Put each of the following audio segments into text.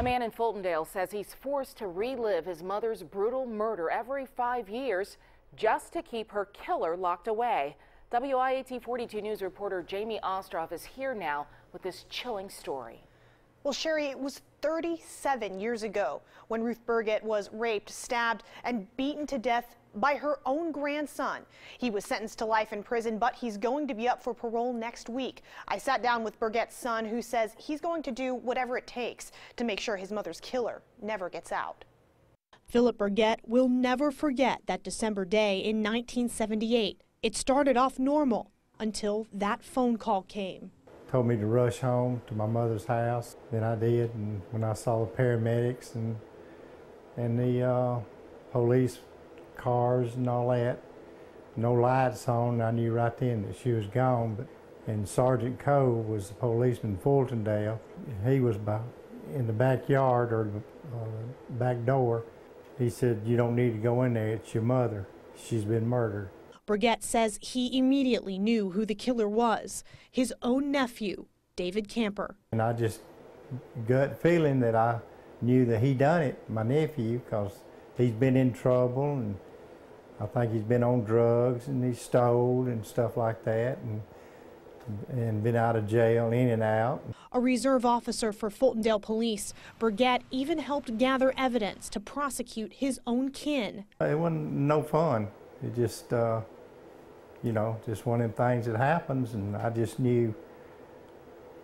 A man in Fultondale says he's forced to relive his mother's brutal murder every 5 years just to keep her killer locked away. WIAT 42 News reporter Jamie Ostroff is here now with this chilling story. Well, Sherry, it was 37 years ago when Ruth Burgett was raped, stabbed, and beaten to death by her own grandson. He was sentenced to life in prison, but he's going to be up for parole next week. I sat down with Burgett's son, who says he's going to do whatever it takes to make sure his mother's killer never gets out. Philip Burgett will never forget that December day in 1978. It started off normal until that phone call came. Told me to rush home to my mother's house. Then I did, and when I saw the paramedics and the police cars and all that, no lights on, I knew right then that she was gone. And Sergeant Coe was the policeman in Fultondale. He was in the backyard or the back door. He said, "You don't need to go in there, it's your mother. She's been murdered." Burgett says he immediately knew who the killer was, his own nephew, David Camper. And I just gut feeling that I knew that he done it, my nephew, because he's been in trouble, and I think he's been on drugs, and he stole and stuff like that, and been out of jail, in and out. A reserve officer for Fultondale Police, Burgett even helped gather evidence to prosecute his own kin. It wasn't no fun. It just, you know, just one of them things that happens, and I just knew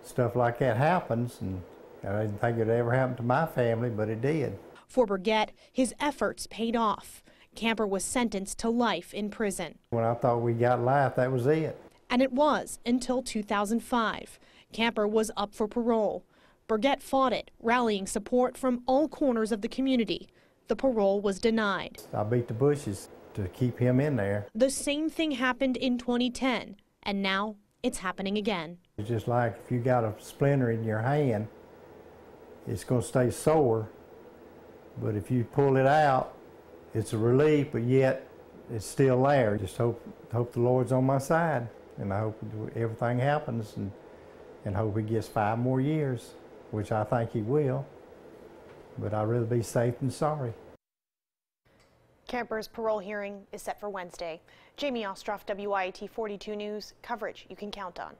stuff like that happens, and I didn't think it ever happened to my family, but it did. For Burgett, his efforts paid off. Camper was sentenced to life in prison. When I thought we got life, that was it. And it was until 2005. Camper was up for parole. Burgett fought it, rallying support from all corners of the community. The parole was denied. I beat the bushes to keep him in there. The same thing happened in 2010, and now it's happening again. It's just like if you got a splinter in your hand, it's going to stay sore, but if you pull it out, it's a relief, but yet it's still there. Just hope the Lord's on my side, and I hope everything happens, and hope he gets 5 more years, which I think he will, but I'd rather be safe than sorry. Camper's parole hearing is set for Wednesday. Jamie Ostroff, WIAT 42 News, coverage you can count on.